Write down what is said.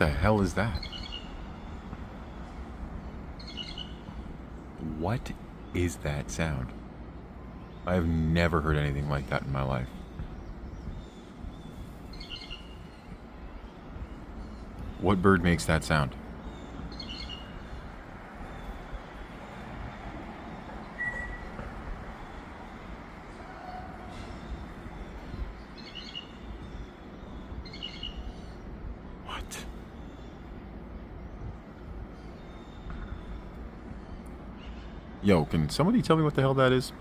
the hell is that? What is that sound? I've never heard anything like that in my life. What bird makes that sound? What? Yo, can somebody tell me what the hell that is?